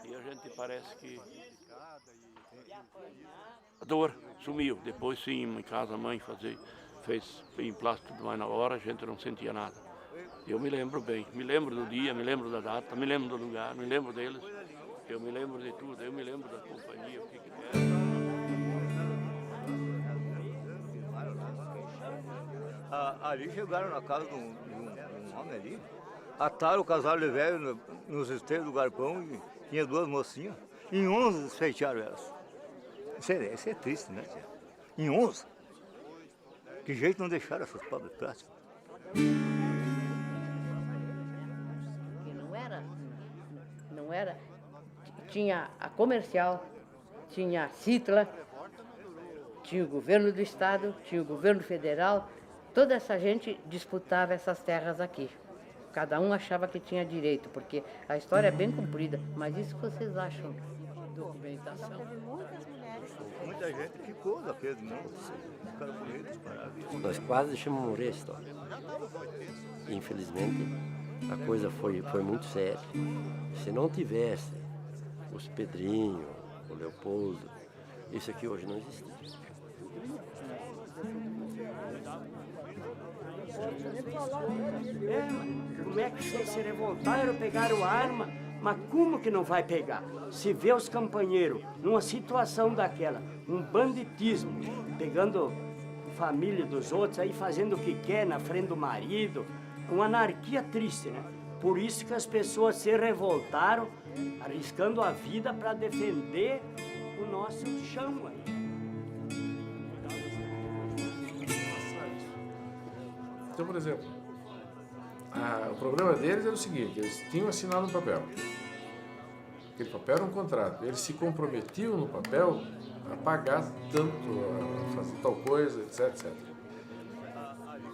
E a gente parece que a dor sumiu. Depois sim, em casa a mãe fez emplasto tudo, mas na hora a gente não sentia nada. Eu me lembro bem, me lembro do dia, me lembro da data, me lembro do lugar, me lembro deles. Eu me lembro de tudo, eu me lembro da companhia, o que era. Ali chegaram na casa de um homem ali, ataram o casal de velho nos esteios do galpão e tinha duas mocinhas. Em 11 desfeitearam elas. Isso é triste, né, tia? Em 11. Que jeito não deixaram essas pobres práticas? Não era. Tinha a comercial, tinha a Citla, tinha o governo do estado, tinha o governo federal. Toda essa gente disputava essas terras aqui. Cada um achava que tinha direito, porque a história é bem comprida. Mas isso que vocês acham de documentação? Muita gente ficou daqueles, não. Ficaram bonitos, pararam. Nós quase deixamos morrer a história. Infelizmente, a coisa foi muito séria. Se não tivesse os Pedrinho, o Leopoldo, isso aqui hoje não existia. Como é que vocês se revoltaram, pegaram arma, mas como que não vai pegar? Se vê os companheiros numa situação daquela, um banditismo, pegando família dos outros, aí fazendo o que quer na frente do marido, uma anarquia triste, né? Por isso que as pessoas se revoltaram, arriscando a vida para defender o nosso chão aí. Então, por exemplo, o problema deles era o seguinte: eles tinham assinado um papel. Aquele papel era um contrato. Eles se comprometiam no papel a pagar tanto, a fazer tal coisa, etc, etc.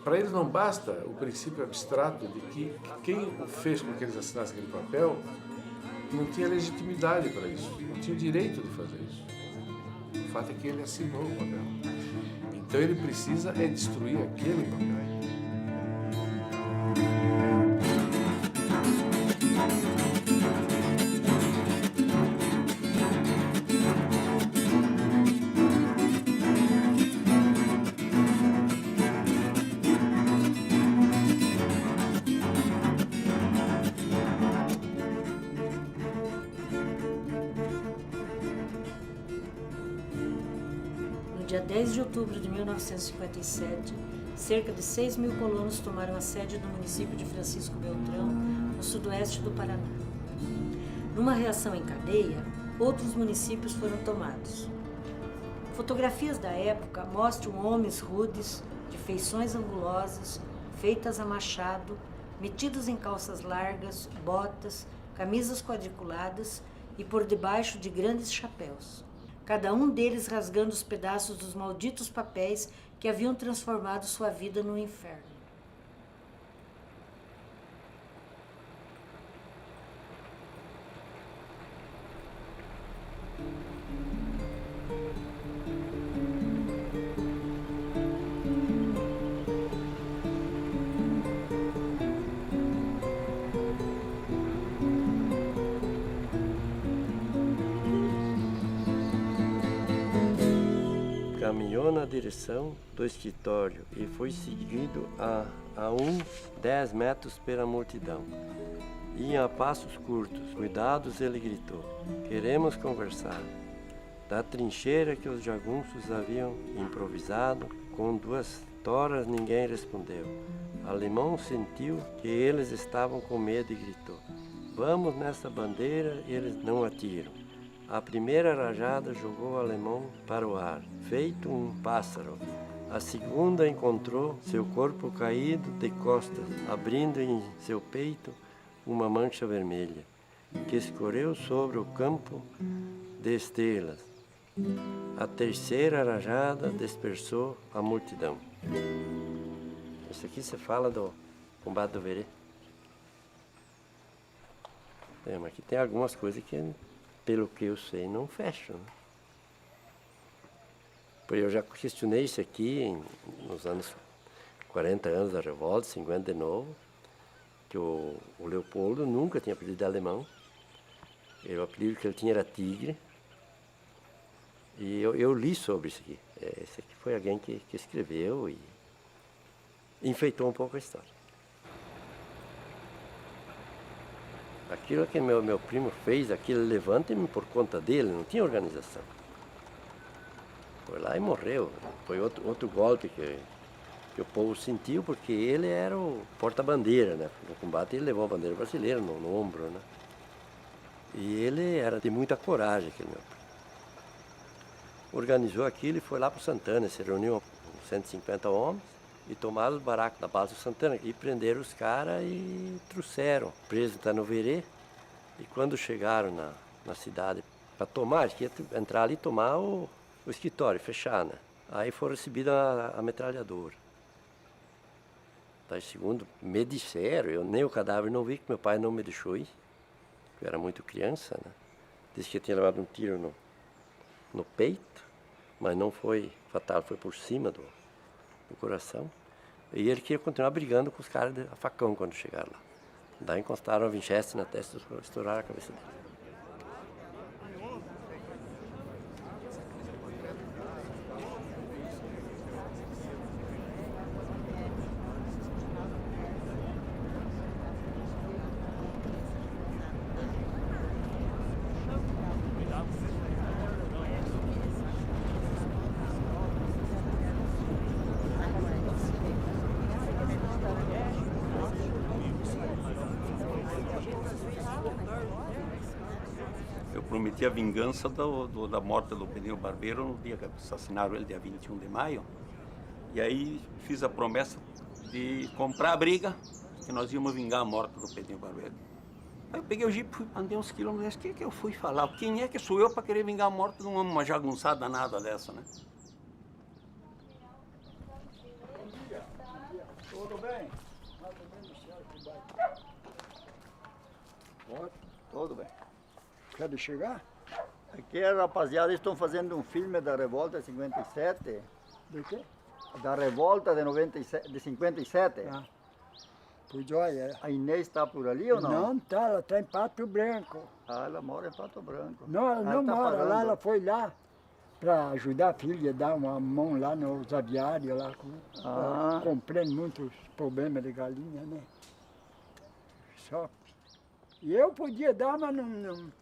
Para eles não basta o princípio abstrato de que quem fez com que eles assinassem aquele papel não tinha legitimidade para isso, não tinha o direito de fazer isso. O fato é que ele assinou o papel. Então ele precisa destruir aquele papel. No dia 10 de outubro de 1957, cerca de 6 mil colonos tomaram a sede do município de Francisco Beltrão, no sudoeste do Paraná. Numa reação em cadeia, outros municípios foram tomados. Fotografias da época mostram homens rudes, de feições angulosas, feitas a machado, metidos em calças largas, botas, camisas quadriculadas e por debaixo de grandes chapéus. Cada um deles rasgando os pedaços dos malditos papéis que haviam transformado sua vida no inferno. Caminhou na direção do escritório e foi seguido a uns 10 metros pela multidão. Ia a passos curtos, cuidados, ele gritou: "Queremos conversar." Da trincheira que os jagunços haviam improvisado, com 2 toras ninguém respondeu. Alemão sentiu que eles estavam com medo e gritou: "Vamos nessa bandeira, eles não atiram." A primeira rajada jogou o alemão para o ar, feito um pássaro. A segunda encontrou seu corpo caído de costas, abrindo em seu peito uma mancha vermelha, que escorreu sobre o campo de estrelas. A terceira rajada dispersou a multidão. Isso aqui se fala do combate do Verê. Mas aqui tem algumas coisas que, pelo que eu sei, não fecham. Né? Eu já questionei isso aqui nos anos 40 anos da revolta, 50 de novo. que o Leopoldo nunca tinha apelido de alemão. O apelido que ele tinha era Tigre. E eu li sobre isso aqui. Esse aqui foi alguém que escreveu e enfeitou um pouco a história. Aquilo que meu primo fez, aquele levante-me por conta dele, não tinha organização. Foi lá e morreu. Foi outro golpe que o povo sentiu, porque ele era o porta-bandeira, né? No combate ele levou a bandeira brasileira no ombro, né? E ele era de muita coragem, aquele meu primo. Organizou aquilo e foi lá para o Santana, se reuniu com 150 homens e tomaram os barracos da base do Santana e prenderam os caras e trouxeram preso em Tanoverê. E quando chegaram na cidade para tomar, que ia entrar ali e tomar o escritório, fechar, né? Aí foi recebida a metralhadora. Daí, segundo me disseram, eu nem o cadáver não vi, que meu pai não me deixou ir. Eu era muito criança, né? Disse que tinha levado um tiro no peito, mas não foi fatal, foi por cima do coração. E ele queria continuar brigando com os caras a facão quando chegaram lá. Daí encostaram a Winchester na testa e estouraram a cabeça dele. Eu prometi a vingança da morte do Pedrinho Barbeiro no dia que assassinaram ele, dia 21 de maio. E aí fiz a promessa de comprar a briga, que nós íamos vingar a morte do Pedrinho Barbeiro. Aí eu peguei o jipe, andei uns quilômetros, o que eu fui falar? Quem é que sou eu para querer vingar a morte de uma jagunçada nada dessa, né? Tudo bem? Tudo bem. Quer chegar? Aqui a rapaziada estão fazendo um filme da Revolta de 57. De quê? Da Revolta de 57. Ah. Pois olha. A Inês está por ali ou não? Não tá, ela está em Pato Branco. Ah, ela mora em Pato Branco. Não, ela não tá mora pagando. lá, ela foi lá para ajudar a filha, dar uma mão lá nos aviários, lá, comprando muitos problemas de galinha, né? Só. E eu podia dar, mas não.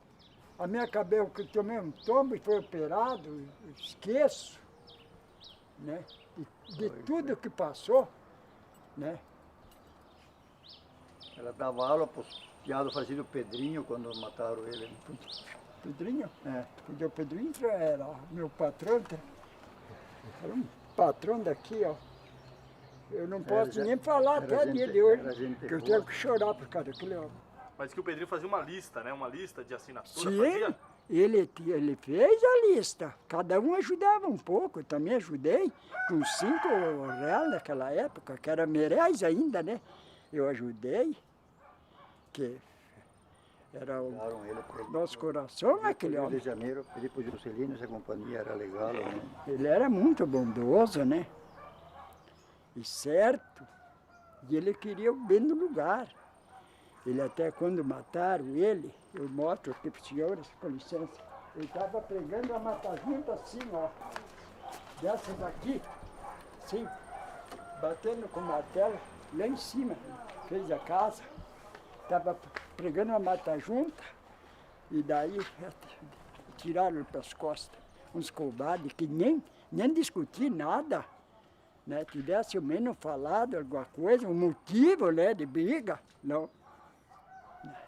A minha cabeça, que eu tomei um tombo e foi operado, eu esqueço, né? De tudo que passou, né? Ela dava aula para os piados falecido Pedrinho quando mataram ele. Pedrinho? É. Porque o Pedrinho era meu patrão, era um patrão daqui, ó. Eu não posso nem falar até dele hoje, que eu tenho que chorar por causa daquele homem. Mas que o Pedrinho fazia uma lista, né? Uma lista de assinatura, Sim, fazia? ele fez a lista. Cada um ajudava um pouco. Eu também ajudei com 5 reais naquela época, que era merais ainda, né? Eu ajudei, que era o nosso coração, aquele homem. Rio de Janeiro, pedi para o Juscelino, essa companhia era legal. Né? Ele era muito bondoso, né? E certo. E ele queria o bem do lugar. Ele até quando mataram ele, eu mostro aqui para os senhores, com licença, ele estava pregando a mata-junta assim, ó, dessa daqui, assim, batendo com o martelo lá em cima, fez a casa, estava pregando a mata-junta, e daí tiraram para as costas uns covardes que nem discutir nada, né, tivesse ao menos falado alguma coisa, um motivo, né, de briga, não.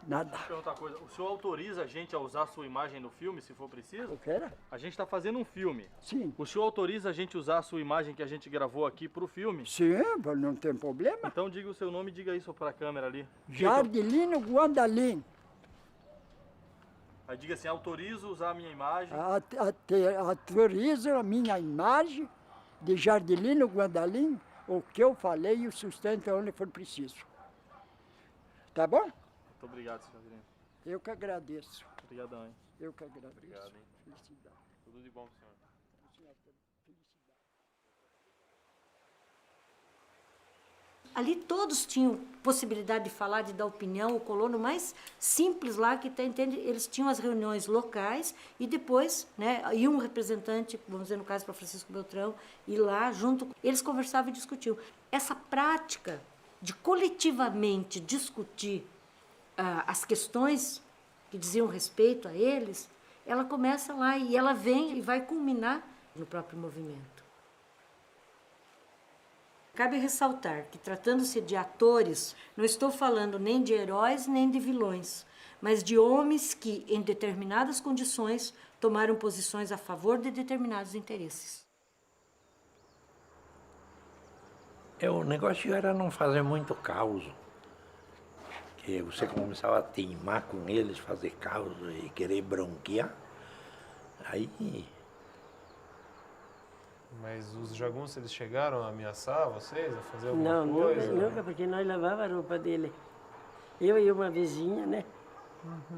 Nada. Deixa eu perguntar uma coisa. O senhor autoriza a gente a usar a sua imagem no filme, se for preciso? O que era? A gente está fazendo um filme. Sim. O senhor autoriza a gente usar a sua imagem que a gente gravou aqui para o filme? Sim, não tem problema. Então diga o seu nome e diga isso para a câmera ali. Jardilino Guandalim. Aí diga assim, autorizo usar a minha imagem. Autorizo a minha imagem de Jardilino Guandalim, o que eu falei e o sustento onde for preciso. Tá bom? Muito obrigado, senhor Adriano. Eu que agradeço. Obrigadão, hein? Eu que agradeço. Obrigado, hein? Felicidade. Tudo de bom pro senhor. Ali todos tinham possibilidade de falar, de dar opinião. O colono mais simples lá, que entende, eles tinham as reuniões locais e depois, né, ia um representante, vamos dizer no caso para Francisco Beltrão, e lá junto, eles conversavam e discutiam. Essa prática de coletivamente discutir as questões que diziam respeito a eles, ela começa lá e ela vem e vai culminar no próprio movimento. Cabe ressaltar que, tratando-se de atores, não estou falando nem de heróis nem de vilões, mas de homens que, em determinadas condições, tomaram posições a favor de determinados interesses. O negócio era não fazer muito caos, que você começava a teimar com eles, fazer caos e querer bronquear, aí... Mas os jagunços, eles chegaram a ameaçar vocês, a fazer alguma coisa? Não, nunca, porque nós lavava a roupa dele. Eu e uma vizinha, né?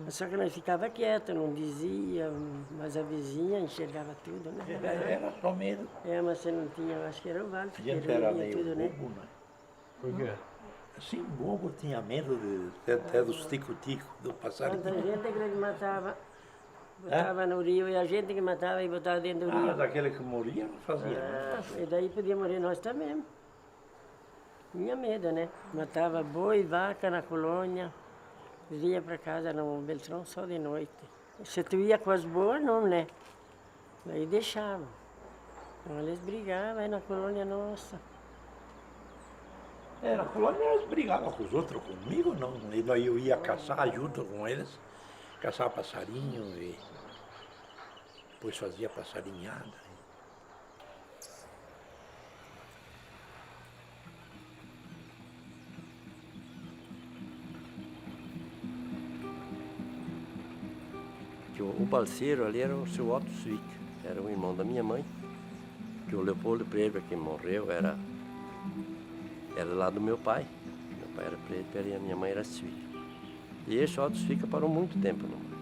Só que nós ficava quietos, não dizia, mas a vizinha enxergava tudo, né? Era só medo. Mas você não tinha, eu acho que era o vale, A gente era meio tudo, né? bobo, né? Por quê? Assim, bobo, tinha medo até dos tico-tico, do passarinho. Quanta gente que ele matava, botava no rio, e a gente que matava e botava dentro do rio. Daquele que moria não fazia. E daí podia morrer nós também. Tinha medo, né? Matava boi, vaca na colônia, vinha para casa no Beltrão só de noite. Se tu ia com as boas, não, né? Daí deixava. Então eles brigavam aí na colônia nossa. Na colônia eles brigavam com os outros, comigo não. Eu ia caçar junto com eles, caçar passarinho e depois fazia passarinhada. O balseiro ali era o seu Otto Zwick, era o irmão da minha mãe, que o Leopoldo Preber, que morreu, era lá do meu pai. Meu pai era Preber e a minha mãe era Zwick. E esse Otto Zwick parou muito tempo no mato.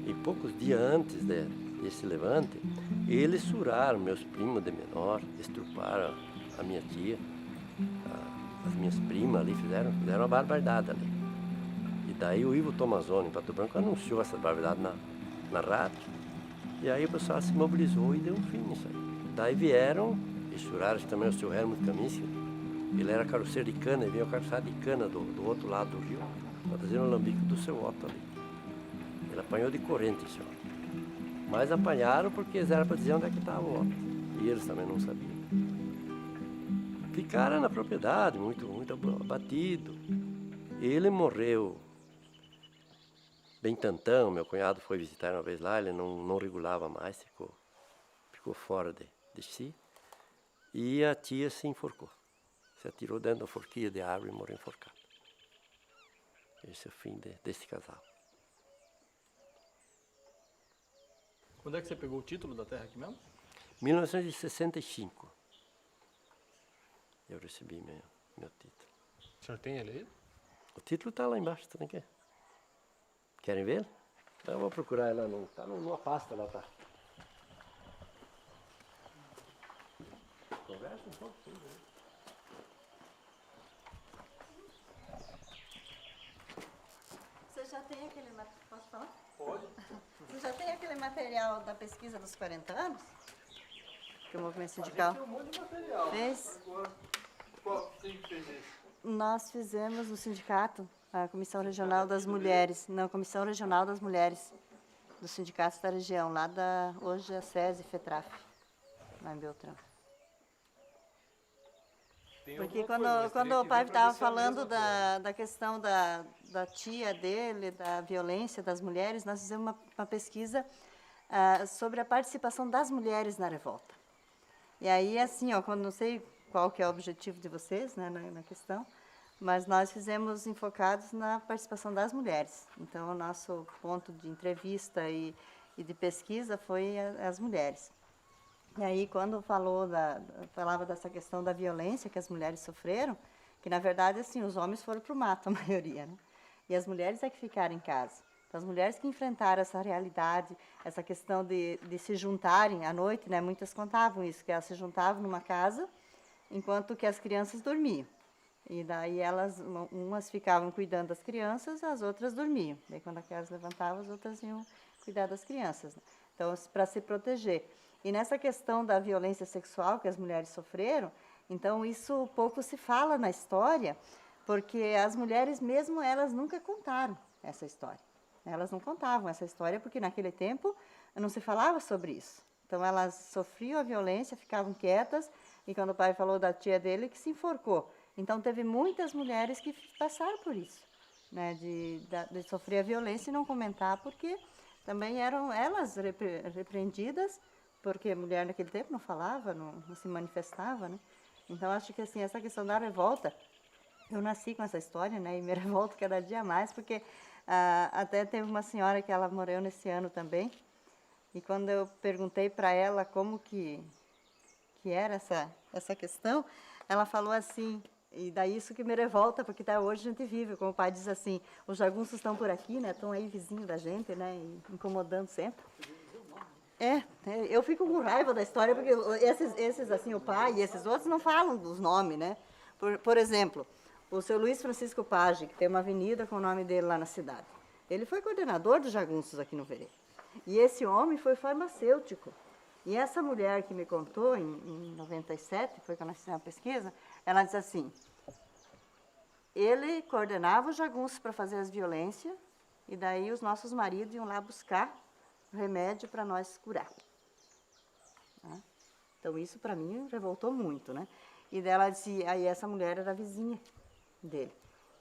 E poucos dias antes desse levante, eles suraram meus primos de menor, estruparam a minha tia, as minhas primas ali, fizeram uma barbaridade ali. Daí o Ivo Tomazoni, em Pato Branco, anunciou essa barbaridade na rádio. E aí o pessoal se mobilizou e deu um fim nisso aí. Daí vieram, e suraram também o seu Helmut Kaminski. Ele era carroceiro de cana, e veio carroçar de cana do outro lado do rio, para trazer um lambique do seu Otto ali. Ele apanhou de corrente, esse Otto. Mas apanharam porque eles eram para dizer onde é que estava o Otto. E eles também não sabiam. Ficaram na propriedade, muito abatido. Ele morreu bem tantão, meu cunhado foi visitar uma vez lá, ele não regulava mais, ficou fora de si. E a tia se enforcou, se atirou dentro da forquilha de árvore e morreu enforcada. Esse é o fim desse casal. Quando é que você pegou o título da terra aqui mesmo? 1965. Eu recebi meu título. O senhor tem ele aí? O título está lá embaixo, também quer? Querem ver? Então eu vou procurar ela, está numa pasta lá, tá? Conversa um pouco, sim, né? Você já tem aquele material, posso falar? Pode. Você já tem aquele material da pesquisa dos 40 anos? Que o movimento sindical Tem um monte de material. fez? Agora, quem fez isso? Nós fizemos no sindicato, a Comissão Regional das Mulheres, não, Comissão Regional das Mulheres dos sindicatos da região, lá hoje a SESI FETRAF, lá em Beltrão. Porque quando o pai estava falando da questão da tia dele, da violência das mulheres, nós fizemos uma pesquisa sobre a participação das mulheres na revolta. E aí, assim, não sei qual que é o objetivo de vocês, né, na questão, mas nós fizemos enfocados na participação das mulheres. Então, o nosso ponto de entrevista e de pesquisa foi as mulheres. E aí, quando falava dessa questão da violência que as mulheres sofreram, que, na verdade, assim, os homens foram para o mato, a maioria, né? E as mulheres é que ficaram em casa. Então, as mulheres que enfrentaram essa realidade, essa questão de se juntarem à noite, né? Muitas contavam isso, que elas se juntavam numa casa, enquanto que as crianças dormiam. E daí umas ficavam cuidando das crianças, as outras dormiam. Daí quando aquelas levantavam, as outras iam cuidar das crianças, né? Então, para se proteger. E nessa questão da violência sexual que as mulheres sofreram, então isso pouco se fala na história, porque as mulheres mesmo, elas nunca contaram essa história. Elas não contavam essa história porque naquele tempo não se falava sobre isso. Então elas sofriam a violência, ficavam quietas, e quando o pai falou da tia dele, que se enforcou. Então teve muitas mulheres que passaram por isso, né, de sofrer a violência e não comentar, porque também eram elas repreendidas, porque a mulher naquele tempo não falava, não se manifestava, né? Então acho que assim, essa questão da revolta, eu nasci com essa história, né, e me revolto cada dia mais, porque até teve uma senhora que ela morreu nesse ano também, e quando eu perguntei para ela como que era essa questão, ela falou assim, e daí isso que me revolta, porque até hoje a gente vive, como o pai diz assim, os jagunços estão por aqui, né, estão aí vizinho da gente, né, e incomodando sempre. Eu fico com raiva da história, porque esses assim, o pai e esses outros não falam dos nomes, né. Por exemplo, o seu Luiz Francisco Page, que tem uma avenida com o nome dele lá na cidade, ele foi coordenador dos jagunços aqui no Verê. E esse homem foi farmacêutico. E essa mulher que me contou, em 97, foi quando nós fizemos a pesquisa, ela disse assim, ele coordenava os jagunços para fazer as violências, e daí os nossos maridos iam lá buscar remédio para nós curar. Então isso para mim revoltou muito, né? E dela disse, aí essa mulher era vizinha dele.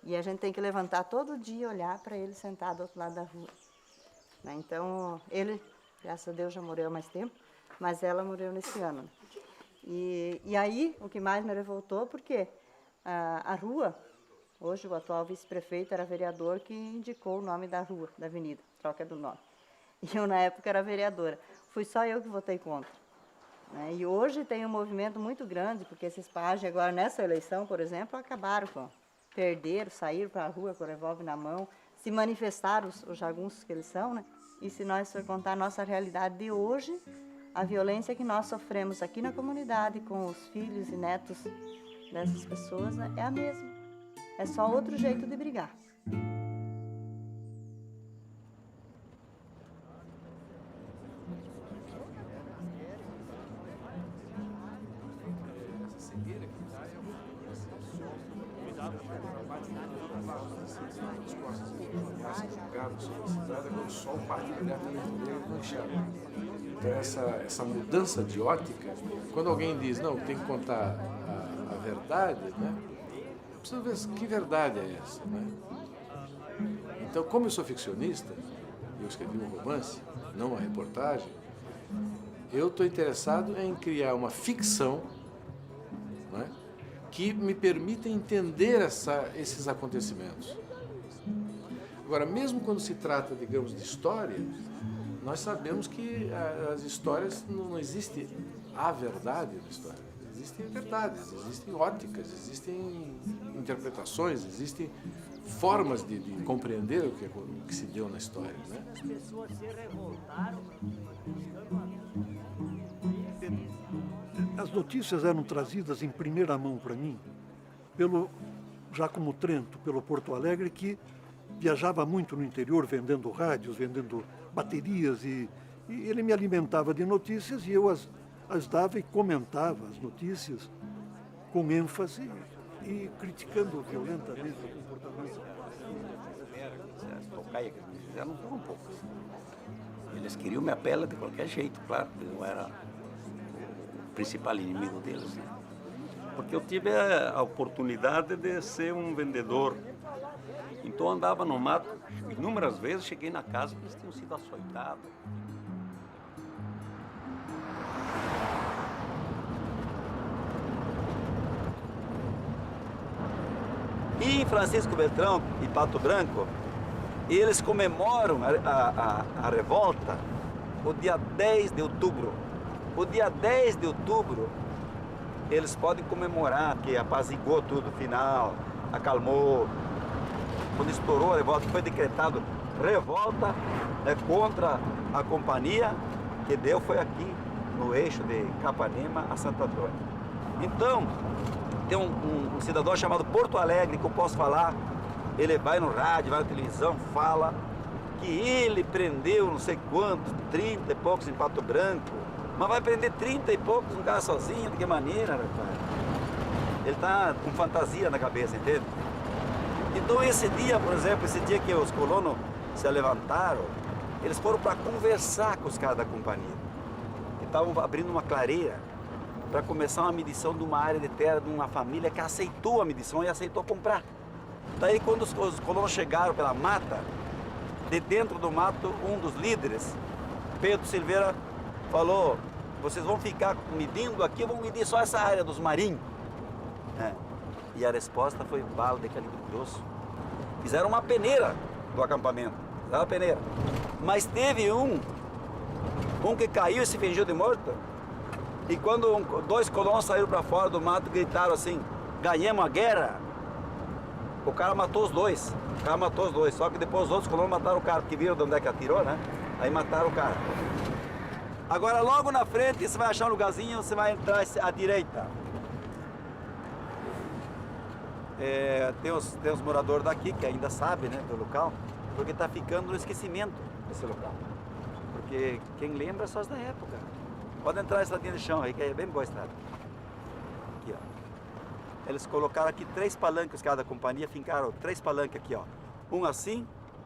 E a gente tem que levantar todo dia e olhar para ele sentado do outro lado da rua. Né? Então, ele, graças a Deus, já morreu há mais tempo, mas ela morreu nesse ano. Né? E aí, o que mais me revoltou, porque a rua, hoje o atual vice-prefeito era vereador que indicou o nome da rua, da avenida, troca do nome. E eu, na época, era vereadora. Fui só eu que votei contra. Né? E hoje tem um movimento muito grande, porque esses pajes agora, nessa eleição, por exemplo, acabaram com... Perderam, saíram para a rua com o revólver na mão, se manifestaram os jagunços que eles são, né? E se nós for contar a nossa realidade de hoje, a violência que nós sofremos aqui na comunidade com os filhos e netos dessas pessoas, né, é a mesma. É só outro jeito de brigar. Quando o sol parte diretamente nele, manchado. Então essa mudança de ótica, quando alguém diz, não, tem que contar a verdade, né? Eu preciso ver que verdade é essa, né? Então, como eu sou ficcionista, eu escrevi um romance, não uma reportagem, eu estou interessado em criar uma ficção, né, que me permita entender esses acontecimentos. Agora, mesmo quando se trata, digamos, de história, nós sabemos que as histórias não existe a verdade da história. Existem verdades, existem óticas, existem interpretações, existem formas de compreender o que se deu na história, né? As pessoas se revoltaram. As notícias eram trazidas em primeira mão para mim, já como Trento, pelo Porto Alegre, que viajava muito no interior vendendo rádios, vendendo baterias, e ele me alimentava de notícias e eu as dava e comentava as notícias com ênfase e criticando violentamente o comportamento. As tocaias que eles fizeram não foram poucas. Eles queriam minha pele de qualquer jeito, claro, eu era o principal inimigo deles, né? Porque eu tive a oportunidade de ser um vendedor. Então eu andava no mato, inúmeras vezes cheguei na casa e eles tinham sido açoitados. E em Francisco Beltrão e Pato Branco, eles comemoram a revolta o dia 10 de outubro. O dia 10 de outubro, eles podem comemorar que apaziguou tudo, final, acalmou. Quando estourou a revolta, foi decretado revolta contra a companhia, que deu foi aqui, no eixo de Capanema a Santo Antônio. Então, tem um cidadão chamado Porto Alegre, que eu posso falar, ele vai no rádio, vai na televisão, fala que ele prendeu não sei quantos, 30 e poucos em Pato Branco, mas vai prender 30 e poucos um cara sozinho, de que maneira, rapaz? Ele está com fantasia na cabeça, entende? Então esse dia, por exemplo, esse dia que os colonos se levantaram, eles foram para conversar com os caras da companhia. Estavam abrindo uma clareira para começar uma medição de uma área de terra de uma família que aceitou a medição e aceitou comprar. Daí quando os colonos chegaram pela mata, de dentro do mato, um dos líderes, Pedro Silveira, falou: vocês vão ficar medindo aqui, vão medir só essa área dos marinhos. E a resposta foi bala de calibre grosso. Fizeram uma peneira do acampamento, fizeram uma peneira. Mas teve um que caiu e se fingiu de morto. E quando 2 colonos saíram para fora do mato, gritaram assim: ganhamos a guerra. O cara matou os 2. O cara matou os 2. Só que depois os outros colonos mataram o cara, porque viram de onde é que atirou, né? Aí mataram o cara. Agora logo na frente você vai achar um lugarzinho, você vai entrar à direita. Tem os moradores daqui que ainda sabem, né, do local, porque está ficando no esquecimento esse local. Porque quem lembra é só os da época. Pode entrar na estradinha de chão aí, que é bem boa a estrada. Aqui, ó. Eles colocaram aqui 3 palanques, os caras da companhia fincaram 3 palanques aqui, ó. Um assim,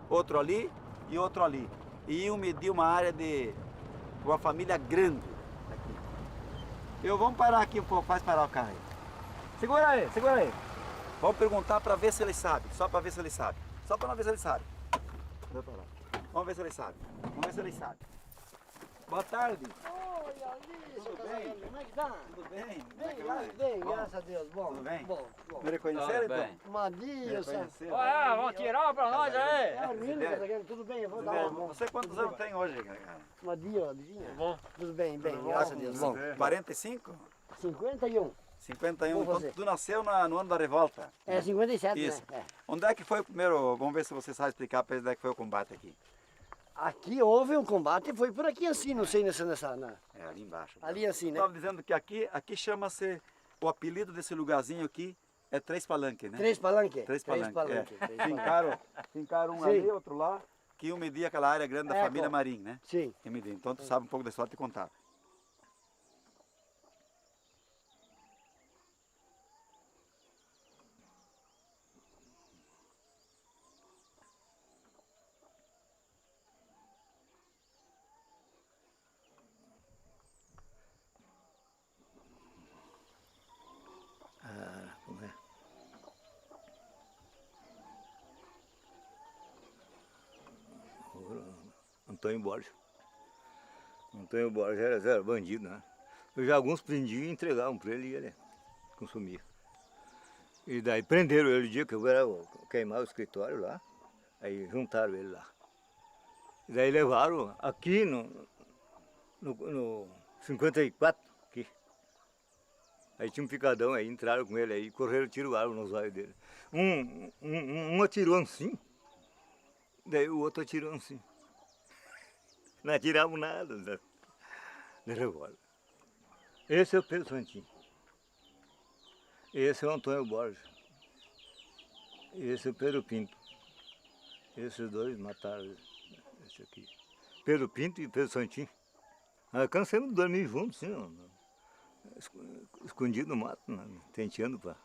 outro ali e outro ali. E iam medir uma área de uma família grande aqui. Vamos parar aqui um pouco, faz parar o carro aí. Segura aí, segura aí. Vamos perguntar para ver se ele sabe, só para ver se ele sabe. Só para ver se ele sabe. Vamos ver se ele sabe. Vamos ver se ele sabe. Boa tarde. Oi, Alice. Tudo bem? Como é que tá? Tudo bem? Bem, graças a Deus. Bom, tudo bem? Bom. Me reconheceram, então? Madilson. Vamos tirar pra nós aí. Tudo bem, eu vou dar uma mão. Você quantos anos tem hoje, cara? Madilson. Tudo bem, graças a Deus. Bom. 45? 51. 51. Então, tu nasceu no ano da revolta? 57, isso. Né? Onde é que foi o primeiro, vamos ver se você sabe explicar para eles onde é que foi o combate aqui. Aqui houve um combate, foi por aqui assim, não sei nessa... ali embaixo. Ali assim, né? Estava dizendo que aqui chama-se, o apelido desse lugarzinho aqui é 3 palanques, né? 3 palanques? 3 palanques, 3 palanques. Fincaram um Sim. ali, outro lá, que iam medir aquela área grande da família Marim, né? Sim. Então tu sabe um pouco da história de contar. Antônio Borges. Antônio Borges era bandido, né? Já alguns prendiam e entregavam para ele e ele consumia. E daí prenderam ele o dia que eu era queimar o escritório lá, aí juntaram ele lá. E daí levaram aqui no 54, aqui. Aí tinha um picadão aí, entraram com ele aí, correram e tiraram nos olhos dele. Um atirou assim, daí o outro atirou assim. Não atiravam nada de revólver. Esse é o Pedro Santinho. Esse é o Antônio Borges. Esse é o Pedro Pinto. Esses 2 mataram esse aqui. Pedro Pinto e Pedro Santinho. Nós cansamos de dormir juntos, assim, escondido no mato, tenteando para...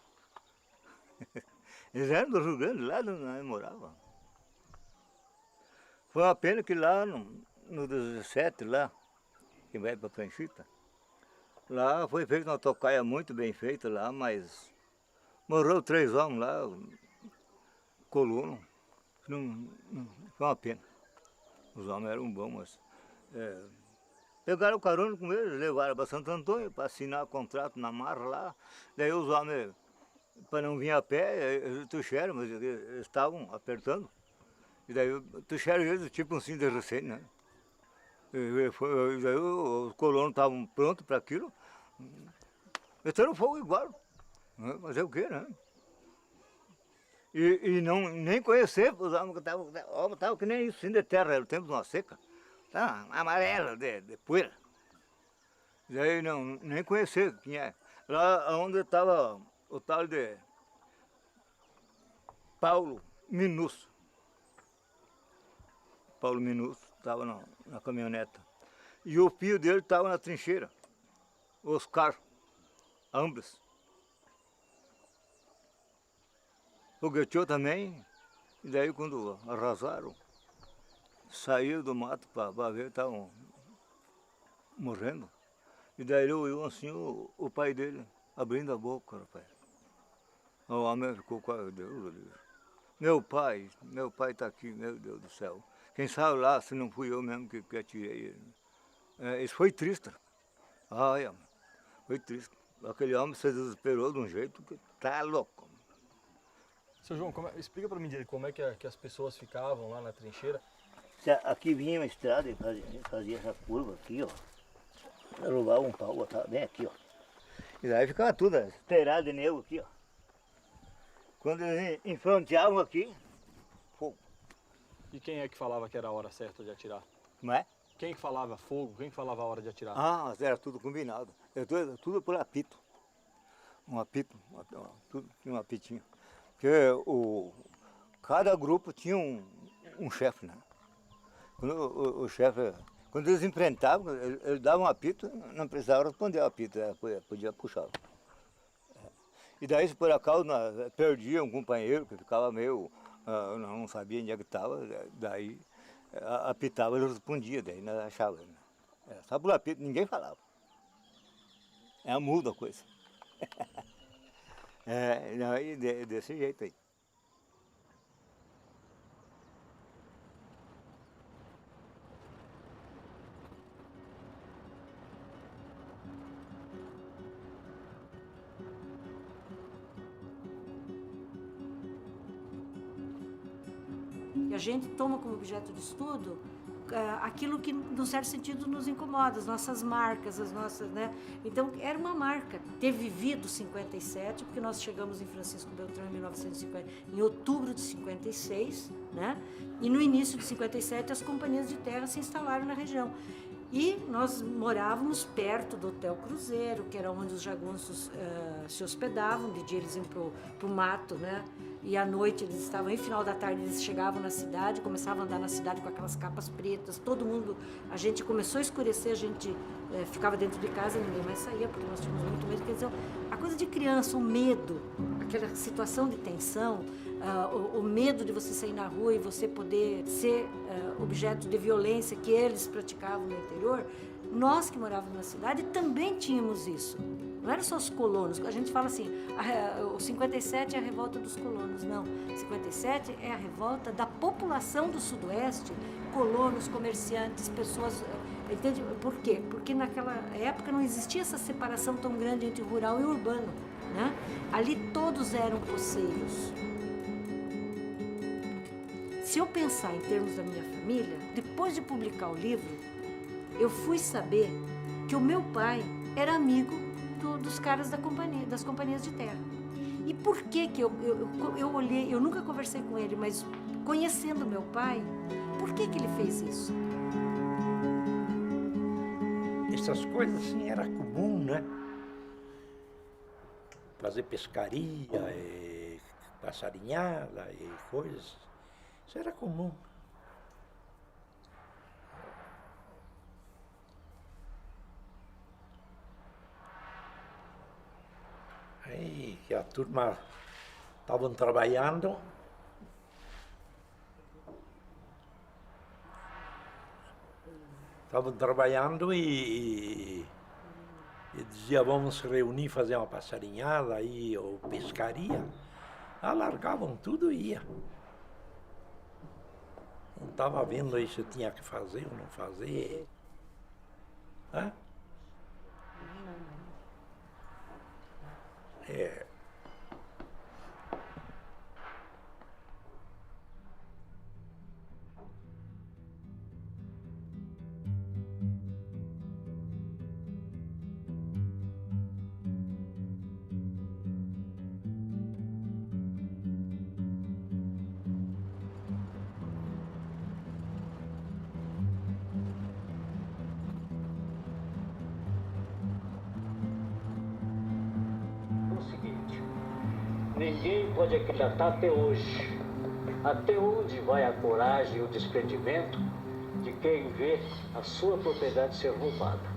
Eles eram do Rio Grande, lá onde moravam. Foi uma pena que lá no 17, lá, que vai para Pranchita, lá foi feita uma tocaia muito bem feita lá, mas morreu 3 homens lá, colono. Foi uma pena. Os homens eram bons, mas... pegaram carona com eles, levaram para Santo Antônio para assinar o contrato na marra lá. Daí os homens, para não vir a pé, tuxeram, mas eles estavam apertando. E daí tuxeram eles, tipo um cinto de recém, né? E daí os colonos estavam prontos para aquilo. Meteram fogo igual. Fazer o quê, né? E nem conhecer os homens que estavam que nem isso, assim de terra, era o tempo de uma seca. Tá amarela de poeira. Daí nem conhecer quem é. Lá onde estava o tal de Paulo Minusso. Paulo Minusso estava na caminhoneta. E o filho dele estava na trincheira. Oscar Ambras. Fogueteou também. E daí quando arrasaram, saiu do mato para ver, estavam morrendo. E daí ele olhou assim o pai dele abrindo a boca, rapaz. O homem ficou quase, Deus do livro. Meu pai está aqui, meu Deus do céu. Quem sabe lá se não fui eu mesmo que atirei ele. Isso foi triste. Olha, foi triste. Aquele homem se desesperou de um jeito que tá louco. Seu João, explica para mim dele como é que as pessoas ficavam lá na trincheira. Aqui vinha uma estrada e fazia essa curva aqui, ó. Roubava um pau, botava bem aqui, ó. E daí ficava tudo esteirado de nego aqui, ó. Quando eles enfronteavam aqui, fogo. E quem é que falava que era a hora certa de atirar? Não é? Quem que falava fogo? Quem que falava a hora de atirar? Ah, mas era tudo combinado. Tudo por apito. Um apito, tudo tinha um apitinho. Porque cada grupo tinha um chefe, né? Quando o chefe, quando eles enfrentavam, eles davam um apito, não precisava responder ao apito, podia puxar. E daí, se por acaso perdia um companheiro que ficava meio, não sabia onde é que estava, daí apitava, ele respondia, daí nós achava. Era só por apito, ninguém falava. É muda a coisa. Desse jeito aí. E a gente toma como objeto de estudo aquilo que, num certo sentido, nos incomoda, as nossas marcas, as nossas, né? Então, era uma marca ter vivido 57, porque nós chegamos em Francisco Beltrão em outubro de 56, né? E no início de 57, as companhias de terra se instalaram na região. E nós morávamos perto do Hotel Cruzeiro, que era onde os jagunços se hospedavam. De dia eles iam pro mato, né? E à noite eles estavam, em final da tarde eles chegavam na cidade, começavam a andar na cidade com aquelas capas pretas, todo mundo, a gente começou a escurecer, a gente ficava dentro de casa, ninguém mais saía, porque nós tínhamos muito medo. Quer dizer, a coisa de criança, o medo, aquela situação de tensão, o medo de você sair na rua e você poder ser objeto de violência que eles praticavam no interior, nós que morávamos na cidade também tínhamos isso. Não eram só os colonos. A gente fala assim, o 57 é a revolta dos colonos. Não, 57 é a revolta da população do Sudoeste, colonos, comerciantes, pessoas... Entende? Por quê? Porque naquela época não existia essa separação tão grande entre rural e urbano, né? Ali todos eram poceiros. Se eu pensar em termos da minha família, depois de publicar o livro, eu fui saber que o meu pai era amigo dos caras das companhias de terra. E por que eu olhei, eu nunca conversei com ele, mas conhecendo meu pai, por que ele fez isso? Essas coisas assim era comum, né? Fazer pescaria, passarinhada e coisas. Isso era comum. Aí que a turma estavam trabalhando. E dizia, vamos se reunir, fazer uma passarinhada aí, ou pescaria. Largavam tudo e ia. Não estava vendo aí se tinha que fazer ou não fazer. Hã? Ninguém pode acreditar até hoje. Até onde vai a coragem e o desprendimento de quem vê a sua propriedade ser roubada?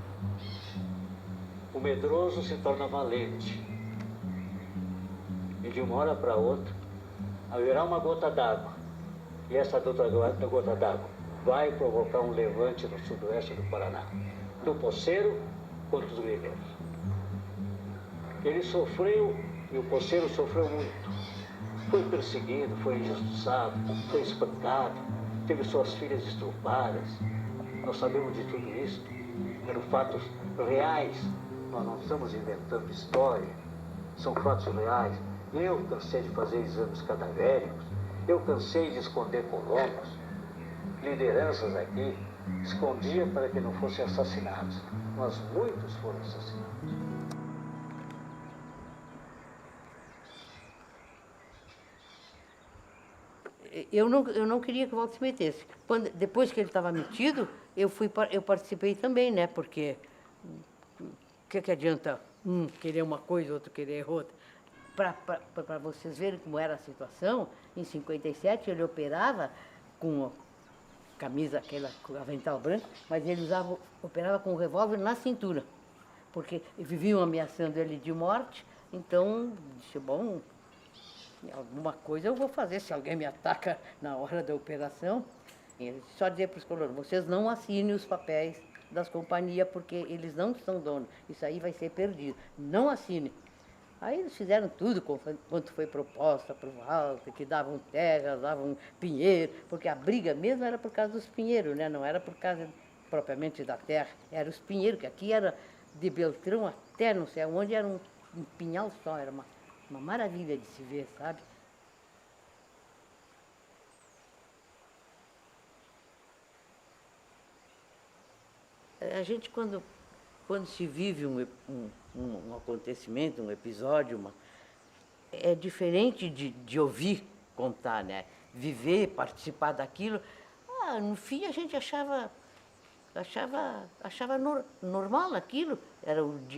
O medroso se torna valente. E de uma hora para outra, haverá uma gota d'água. E essa gota d'água vai provocar um levante no sudoeste do Paraná, do Poceiro contra os grileiros. Ele sofreu, e o Poceiro sofreu muito. Foi perseguido, foi injustiçado, foi espancado, teve suas filhas estrupadas. Nós sabemos de tudo isso. Eram fatos reais. Nós não estamos inventando história. São fatos reais. Eu cansei de fazer exames cadavéricos. Eu cansei de esconder colonos. Lideranças aqui escondiam para que não fossem assassinados. Mas muitos foram assassinados. Eu não queria que o Walter se metesse. Depois que ele estava metido, eu participei também, né? Porque o que adianta um querer uma coisa, outro querer outra? Para vocês verem como era a situação, em 57 ele operava com a camisa, aquela com avental branco, mas ele operava com um revólver na cintura, porque viviam ameaçando ele de morte. Então, disse, bom, alguma coisa eu vou fazer se alguém me ataca na hora da operação. Ele só dizia para os colonos, vocês não assinem os papéis das companhias, porque eles não são donos, isso aí vai ser perdido, não assinem. Aí eles fizeram tudo quanto foi proposta para o Walter, que davam terras, davam pinheiro, porque a briga mesmo era por causa dos pinheiros, né? Não era por causa propriamente da terra, era os pinheiros, que aqui era de Beltrão até não sei onde, era um pinhal só, era uma maravilha de se ver, sabe? A gente, quando se vive um acontecimento, um episódio, é diferente de ouvir contar, né? Viver, participar daquilo. No fim, a gente achava normal aquilo.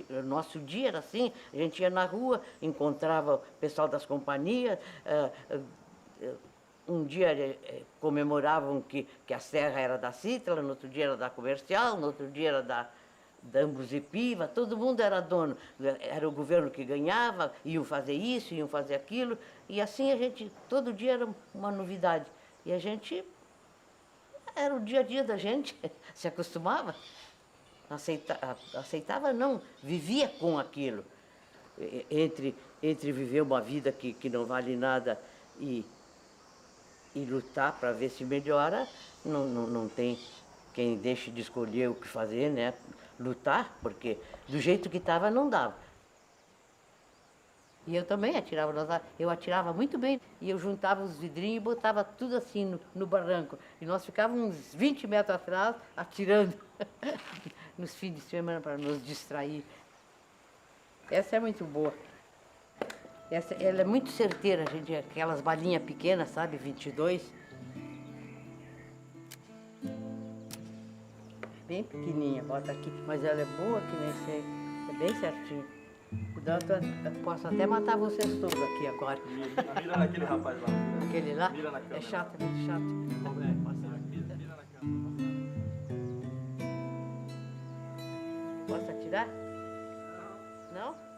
O nosso dia era assim, a gente ia na rua, encontrava o pessoal das companhias. Um dia comemoravam que a serra era da Cítala, no outro dia era da Comercial, no outro dia era da Ambros e Piva, todo mundo era dono. Era o governo que ganhava, iam fazer isso, iam fazer aquilo. E assim a gente, todo dia era uma novidade. E a gente, era o dia a dia da gente, se acostumava. Aceitava não, vivia com aquilo. Entre viver uma vida que não vale nada e lutar para ver se melhora, não tem quem deixe de escolher o que fazer, né? Lutar, porque do jeito que estava não dava. E eu também atirava, eu atirava muito bem, e eu juntava os vidrinhos e botava tudo assim no barranco. E nós ficávamos uns 20 metros atrás, atirando nos fins de semana para nos distrair. Essa é muito boa. Ela é muito certeira, gente, aquelas balinhas pequenas, sabe, 22. Bem pequenininha, bota aqui, mas ela é boa que nem sei, é bem certinho. Cuidado, eu posso até matar vocês todos aqui agora. Mira naquele rapaz lá. Aquele lá? Mira na câmera. É chato, muito chato. Mira na câmera. Posso atirar? Não?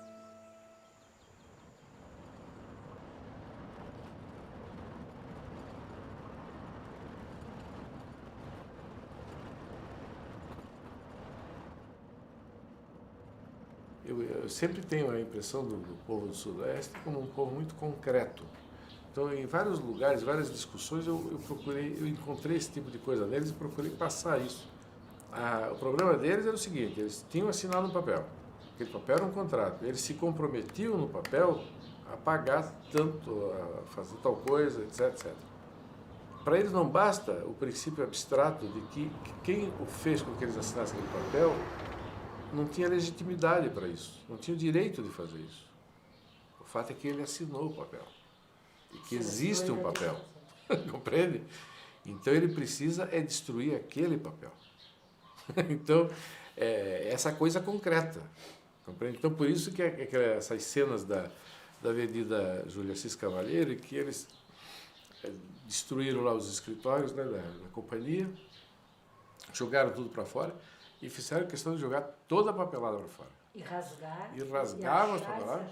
Eu sempre tenho a impressão do povo do Sudoeste como um povo muito concreto. Então, em vários lugares, várias discussões, eu encontrei esse tipo de coisa neles e procurei passar isso. O problema deles era o seguinte, eles tinham assinado um papel. Aquele papel era um contrato. Eles se comprometiam no papel a pagar tanto, a fazer tal coisa, etc, etc. Para eles não basta o princípio abstrato de que quem o fez com que eles assinassem aquele papel não tinha legitimidade para isso, não tinha o direito de fazer isso. O fato é que ele assinou o papel, e que existe um papel, compreende? Então ele precisa destruir aquele papel. Então, essa coisa concreta, compreende? Então por isso que essas cenas da Avenida Júlia Assis Cavalheiro, e que eles destruíram lá os escritórios, né, da companhia, jogaram tudo para fora e fizeram questão de jogar toda a papelada para fora. E rasgar. E rasgavam as papeladas.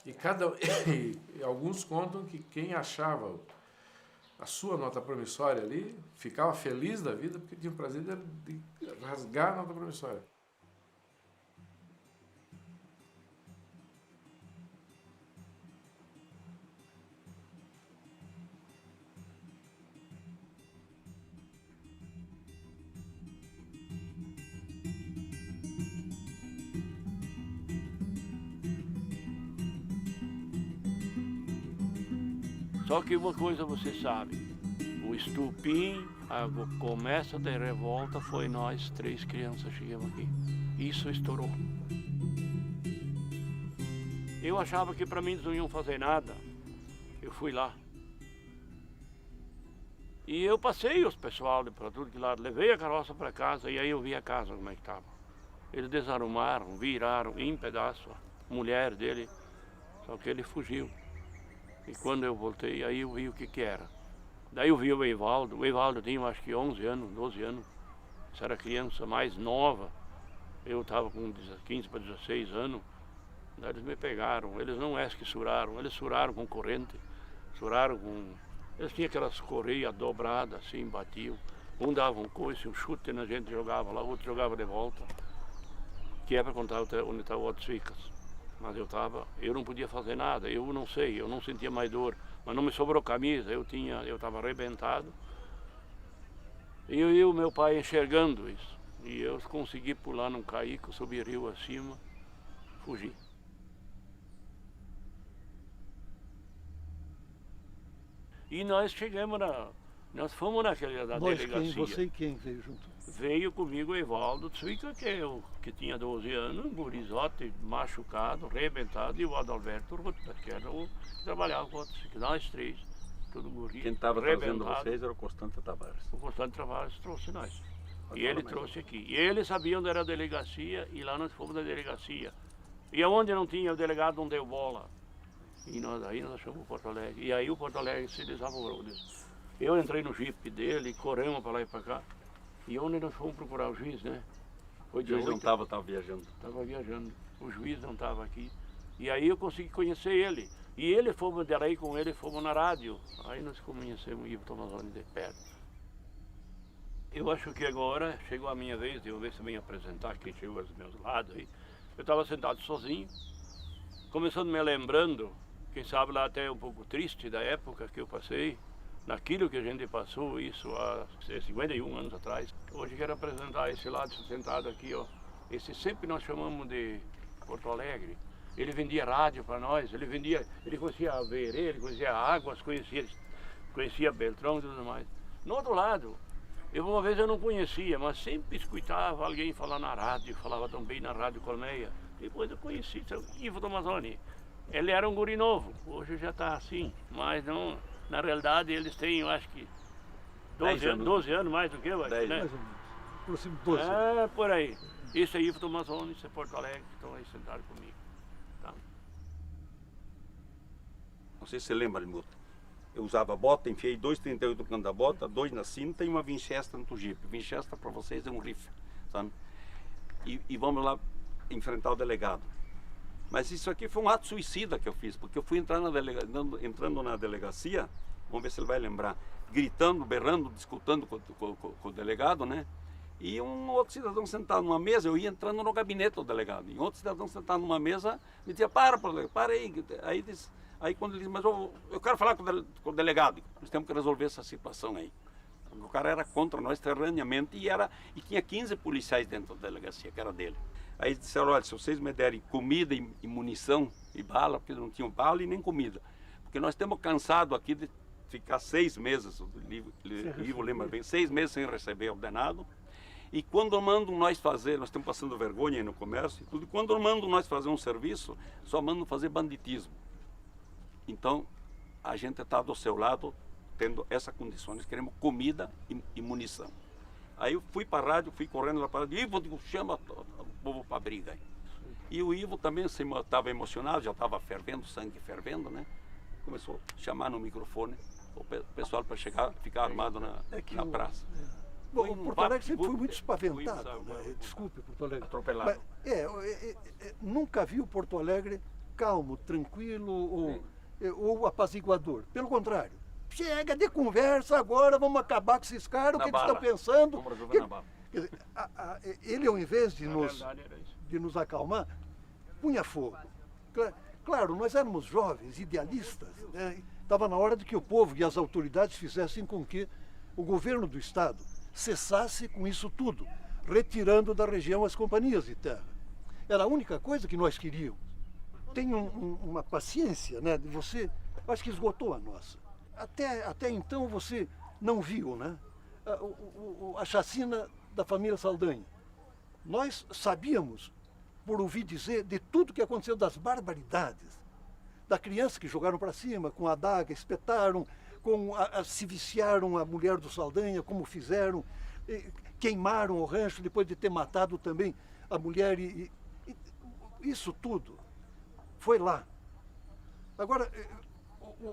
E alguns contam que quem achava a sua nota promissória ali ficava feliz da vida porque tinha o prazer de rasgar a nota promissória. Só que uma coisa você sabe, o estupim, a começa da revolta foi nós 3 crianças chegamos aqui. Isso estourou. Eu achava que para mim eles não iam fazer nada. Eu fui lá. E eu passei os pessoal para tudo que lado, levei a carroça para casa e aí eu vi a casa como é que estava. Eles desarrumaram, viraram em pedaço a mulher dele, só que ele fugiu. E quando eu voltei, aí eu vi o que era. Daí eu vi o Evaldo tinha acho que 11 anos, 12 anos. Essa era a criança mais nova. Eu estava com 15 para 16 anos. Daí eles me pegaram, eles não é que suraram, eles suraram com corrente. Suraram com... Eles tinham aquelas correias dobradas assim, batiam. Um dava um coice, um chute na gente jogava lá, o outro jogava de volta. Que é para contar onde estavam outros ficas. Mas eu não podia fazer nada, eu não sei, eu não sentia mais dor, mas não me sobrou camisa, eu estava arrebentado. E eu e o meu pai enxergando isso, e eu consegui pular num caico, subir rio acima, fugir. E nós nós fomos naquela delegacia. Você e quem veio junto? Veio comigo o Evaldo Tswika, que tinha 12 anos, um gurizote machucado, arrebentado, e o Adalberto Ruta, que era o que trabalhava com outros, nós 3, tudo guri. Quem estava trazendo vocês era o Constante Tavares. O Constante Tavares trouxe nós. E ele trouxe aqui. E eles sabiam onde era a delegacia, e lá nós fomos na delegacia. E aonde não tinha, o delegado não deu bola. E aí nós achamos o Porto Alegre. E aí o Porto Alegre se desavorou disso. Eu entrei no jipe dele, corremos para lá e para cá. E onde nós fomos procurar o juiz, né? O juiz não estava viajando. Estava viajando. O juiz não estava aqui. E aí eu consegui conhecer ele. E ele fomos, daí com ele, fomos na rádio. Aí nós conhecemos o Ivo Tomazoni de perto. Eu acho que agora chegou a minha vez de eu ver se vem apresentar quem chegou aos meus lados aí. Eu estava sentado sozinho, começando me lembrando, quem sabe lá até um pouco triste da época que eu passei, naquilo que a gente passou, isso há 51 anos atrás. Hoje quero apresentar esse lado sentado aqui, ó. Esse sempre nós chamamos de Porto Alegre. Ele vendia rádio para nós, ele conhecia a Verê, ele conhecia Águas, conhecia Beltrão e tudo mais. No outro lado, uma vez eu não conhecia, mas sempre escutava alguém falar na rádio, falava também na Rádio Colmeia. Depois eu conheci o Ivo Tomazoni. Ele era um guri novo, hoje já está assim, mas não... Na realidade, eles têm, eu acho que, 12 anos mais do que eu, acho, né? Mais ou menos. Próximo de 12 anos. É, por aí. Isso é Ivo Tomazoni, isso é Porto Alegre, que estão aí sentados comigo. Tá? Não sei se você lembra, Helmut. Eu usava bota, enfiei 2,38 no canto da bota, 2 na cinta e uma Winchester no jipe. Winchester para vocês é um rifle, sabe? E vamos lá enfrentar o delegado. Mas isso aqui foi um ato suicida que eu fiz, porque eu fui entrando na delegacia, vamos ver se ele vai lembrar, gritando, berrando, discutindo com o delegado, né? E um outro cidadão sentado numa mesa, eu ia entrando no gabinete do delegado, e outro cidadão sentado numa mesa me dizia, para aí. Aí quando ele disse, mas eu quero falar com o delegado, nós temos que resolver essa situação aí. O cara era contra nós terraneamente e tinha 15 policiais dentro da delegacia, que era dele. Aí disseram, olha, se vocês me derem comida e munição e bala, porque não tinham bala e nem comida, porque nós estamos cansados aqui de ficar 6 meses, o Ivo lembra bem, 6 meses sem receber ordenado, e quando mandam nós fazer, nós estamos passando vergonha aí no comércio, e tudo, e quando mandam nós fazer um serviço, só mandam fazer banditismo. Então, a gente está do seu lado, tendo essas condições, queremos comida e munição. Aí eu fui para a rádio, fui correndo lá para a rádio, e chama o povo para a briga aí. E o Ivo também estava emocionado, já estava fervendo, sangue fervendo, né? Começou a chamar no microfone o pessoal para chegar, ficar armado na praça. Bom, Porto Alegre sempre foi muito espaventado, né? Desculpe, Porto Alegre. Atropelado. Mas, nunca vi o Porto Alegre calmo, tranquilo ou apaziguador. Pelo contrário, chega de conversa agora, vamos acabar com esses caras, o que eles estão pensando. Quer dizer, ele, ao invés de nos acalmar, punha fogo. Claro, nós éramos jovens, idealistas, né? Estava na hora de que o povo e as autoridades fizessem com que o governo do Estado cessasse com isso tudo, retirando da região as companhias de terra. Era a única coisa que nós queríamos. Tem uma paciência, né? Você, acho que esgotou a nossa. Até então você não viu, né? A chacina da família Saldanha. Nós sabíamos, por ouvir dizer, de tudo que aconteceu, das barbaridades. Da criança que jogaram para cima, com a adaga, espetaram, se viciaram a mulher do Saldanha, como fizeram, queimaram o rancho depois de ter matado também a mulher. Isso tudo foi lá. Agora,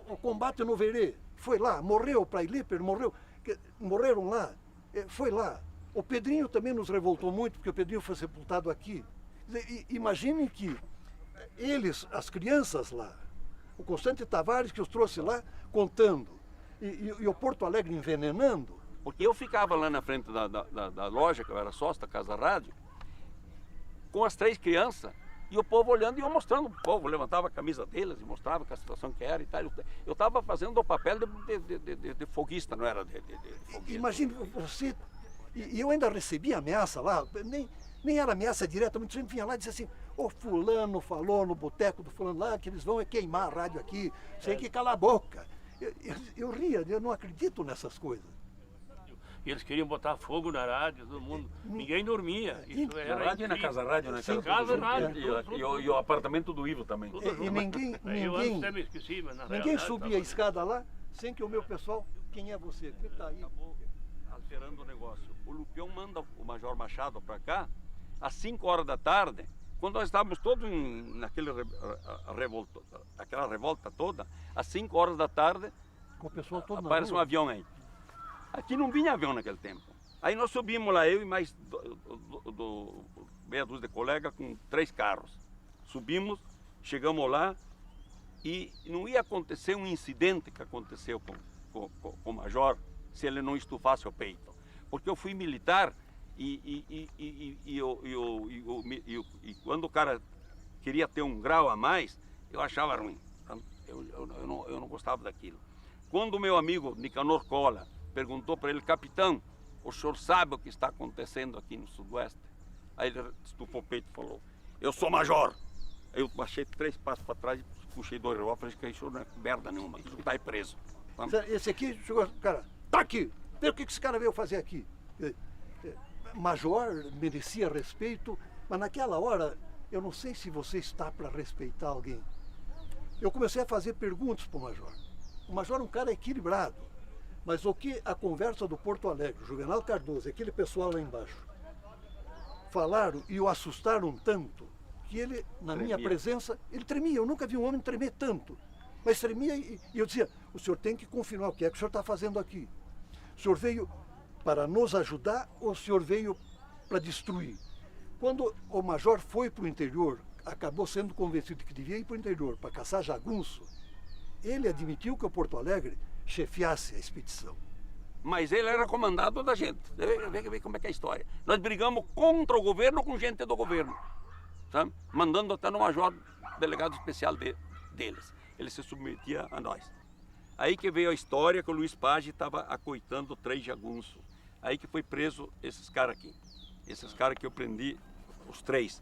o combate no Verê foi lá, morreu para Ilíper, morreram lá, foi lá. O Pedrinho também nos revoltou muito, porque o Pedrinho foi sepultado aqui. Imaginem que eles, as crianças lá, o Constante Tavares que os trouxe lá contando, e o Porto Alegre envenenando. Porque eu ficava lá na frente da loja, que eu era sócio da Casa Rádio, com as 3 crianças, e o povo olhando e eu mostrando, o povo levantava a camisa deles e mostrava que a situação que era e tal. Eu estava fazendo o papel de foguista, não era de foguista. Imagine você, e eu ainda recebi ameaça lá, nem era ameaça direta, muita gente vinha lá e dizia assim, o fulano falou no boteco do fulano lá que eles vão queimar a rádio aqui, tem que calar a boca. Eu ria, eu não acredito nessas coisas. E eles queriam botar fogo na rádio, todo mundo, ninguém dormia. Isso era na rádio e na Casa Rádio, né? Sim, Casa Rádio. E o apartamento do Ivo também. E ninguém subia a escada lá sem que o meu pessoal, quem é você? Que está aí? Acabou alterando o negócio. O Lupião manda o Major Machado para cá, às 5 horas da tarde, quando nós estávamos todos aquela revolta toda, às 5 horas da tarde, com o pessoal todo aparece um avião aí. Aqui não vinha avião naquele tempo. Aí nós subimos lá, eu e mais meia dúzia de colegas com 3 carros. Subimos, chegamos lá e não ia acontecer um incidente que aconteceu com o Major se ele não estufasse o peito. Porque eu fui militar e quando o cara queria ter um grau a mais, eu achava ruim. Eu não gostava daquilo. Quando o meu amigo Nicanor Cola perguntou para ele, capitão, o senhor sabe o que está acontecendo aqui no Sudoeste? Aí ele estufou o peito e falou, eu sou major. Aí eu baixei 3 passos para trás e puxei 2 revólveres e falei, isso não é merda nenhuma, isso está aí preso. Esse aqui, chegou, cara, tá aqui, vê o que esse cara veio fazer aqui. Major merecia respeito, mas naquela hora, eu não sei se você está para respeitar alguém. Eu comecei a fazer perguntas para o Major. O Major é um cara equilibrado. Mas o que a conversa do Porto Alegre, Juvenal Cardoso, aquele pessoal lá embaixo, falaram e o assustaram tanto, que ele, na minha presença, ele tremia. Eu nunca vi um homem tremer tanto. Mas tremia e eu dizia, o senhor tem que confirmar o que é que o senhor está fazendo aqui. O senhor veio para nos ajudar ou o senhor veio para destruir? Quando o Major foi para o interior, acabou sendo convencido que devia ir para o interior para caçar jagunço, ele admitiu que o Porto Alegre chefiasse a expedição. Mas ele era comandado da gente. Vê como é que é a história. Nós brigamos contra o governo com gente do governo, sabe? Mandando até no major delegado especial deles. Ele se submetia a nós. Aí que veio a história que o Luiz Page estava acoitando 3 jagunços. Aí que foi preso esses caras aqui. Esses caras que eu prendi, os 3.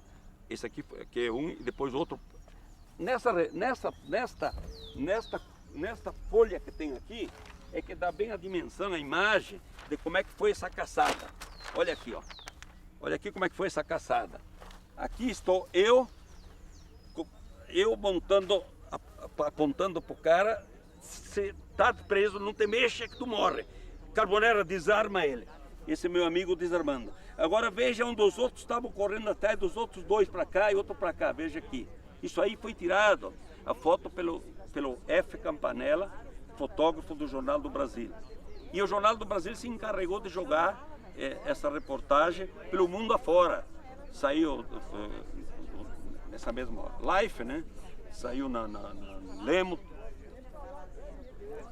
Esse aqui que é um e depois outro. Nesta folha que tem aqui, é que dá bem a dimensão, a imagem de como é que foi essa caçada. Olha aqui, ó. Olha aqui como é que foi essa caçada. Aqui estou eu montando, apontando pro cara, se tá preso, não te mexa que tu morre. Carbonera desarma ele. Esse é meu amigo Desarmando. Agora veja onde os outros estavam correndo atrás dos outros dois para cá e outro para cá. Veja aqui. Isso aí foi tirado, a foto pelo F. Campanella, fotógrafo do Jornal do Brasil. E o Jornal do Brasil se encarregou de jogar essa reportagem pelo mundo afora. Saiu nessa mesma Life, né? Saiu na Lemo.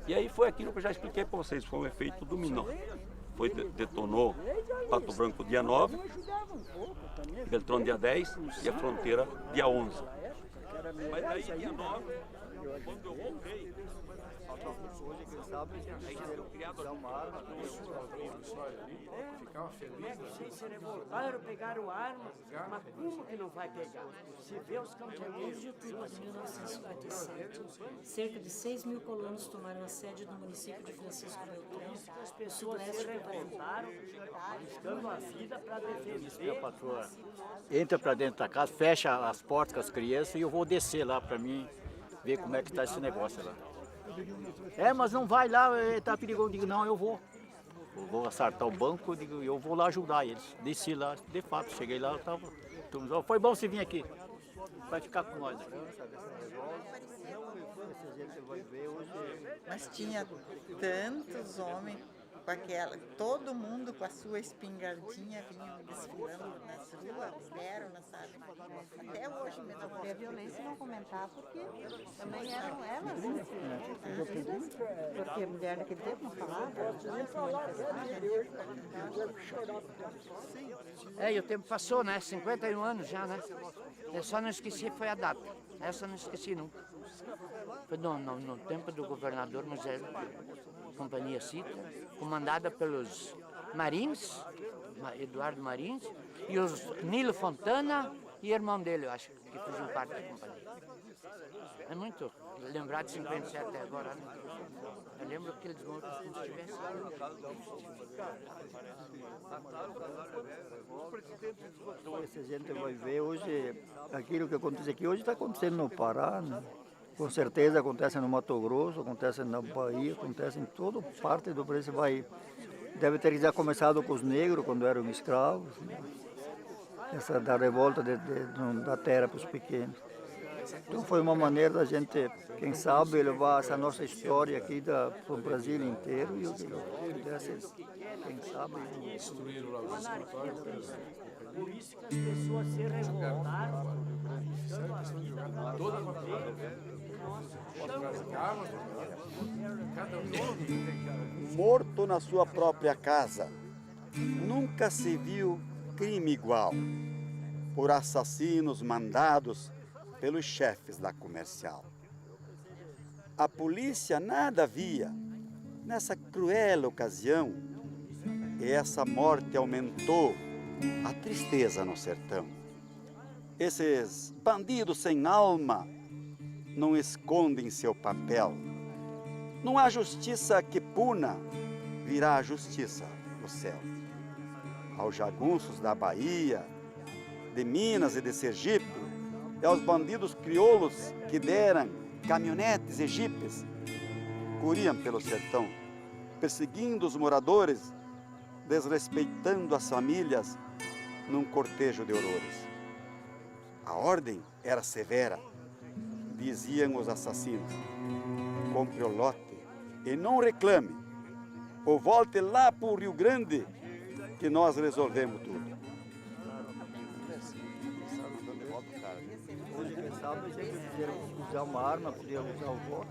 E aí foi aquilo que eu já expliquei para vocês, foi o efeito dominó. Detonou Pato Branco dia 9, Beltrão dia 10 e a Fronteira dia 11. Mas aí dia 9, quando eu voltei, hoje, quem sabe, eles criaram uma arma. Ficava feliz. Vocês se revoltaram, pegaram arma, mas como que não vai pegar? Se vê os camponeses... Em outubro de 1957, cerca de 6 mil colonos tomaram a sede do município de Francisco Beltrão. As pessoas se revoltaram, arriscando a vida para defender. Patroa, entra para dentro da casa, fecha as portas com as crianças e eu vou descer lá para mim ver como é que está esse negócio lá. Mas não vai lá, tá perigoso. Eu digo, não, eu vou. Eu vou assaltar o banco, eu vou lá ajudar eles. Desci lá, de fato, cheguei lá, tava. Foi bom você vir aqui. Vai ficar com nós. Mas tinha tantos homens com aquela, todo mundo com a sua espingardinha vinham desfilando nas ruas, deram, sabe? Até hoje mesmo. E a violência não comentar porque também eram elas, né? Porque mulher naquele tempo não falava, E o tempo passou, né? 51 anos já, né? Eu só não esqueci, foi a data. Essa não esqueci nunca. Foi no tempo do governador Museu, Companhia Cita, comandada pelos Marins, Eduardo Marins, e os Nilo Fontana e irmão dele, eu acho, que faziam parte da companhia. É muito lembrar de 57 agora, né? Eu lembro que eles morreram como se tivessem. Essa gente vai ver hoje, aquilo que acontece aqui hoje está acontecendo no Pará, né? Com certeza acontece no Mato Grosso, acontece na Bahia, acontece em toda parte do Brasil. Deve ter já começado com os negros, quando eram escravos, né? Essa da revolta da terra para os pequenos. Então foi uma maneira da gente, quem sabe, levar essa nossa história aqui para o Brasil inteiro e o que pudesse, quem sabe, destruir o escritório. Por isso que as pessoas se revoltaram. Toda a Morto na sua própria casa, nunca se viu crime igual, por assassinos mandados pelos chefes da comercial. A polícia nada via nessa cruel ocasião, e essa morte aumentou a tristeza no sertão. Esses bandidos sem alma não escondem seu papel. Não há justiça que puna, virá a justiça do céu. Aos jagunços da Bahia, de Minas e de Sergipe, e aos bandidos crioulos que deram caminhonetes e jipes, corriam pelo sertão, perseguindo os moradores, desrespeitando as famílias num cortejo de horrores. A ordem era severa, diziam os assassinos: compre o lote e não reclame, ou volte lá para o Rio Grande que nós resolvemos tudo. Hoje, quem sabe, a gente podia usar uma arma, podia usar o voto.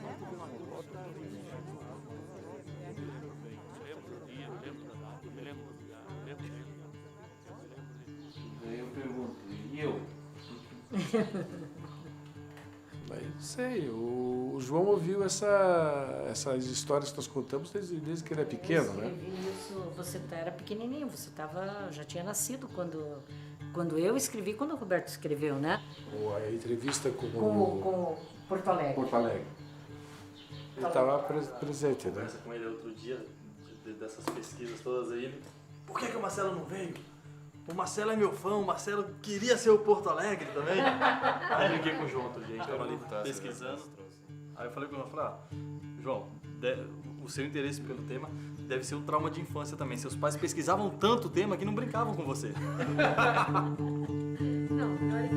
Daí eu pergunto, e eu? Mas sei, o João ouviu essas histórias que nós contamos desde que ele é pequeno, né? Isso, você era pequenininho, já tinha nascido quando eu escrevi, quando o Roberto escreveu, né? A entrevista com o Porto Alegre. Porto Alegre. Ele estava presente, né? Conversa com ele outro dia, dessas pesquisas todas aí. Por que o Marcelo não veio? O Marcelo é meu fã, o Marcelo queria ser o Porto Alegre também. Aí eu liguei com o João outro dia, a gente estava ali pesquisando. Aí eu falei com o João, João, o seu interesse pelo tema deve ser um trauma de infância também. Seus pais pesquisavam tanto o tema que não brincavam com você. Não, na hora que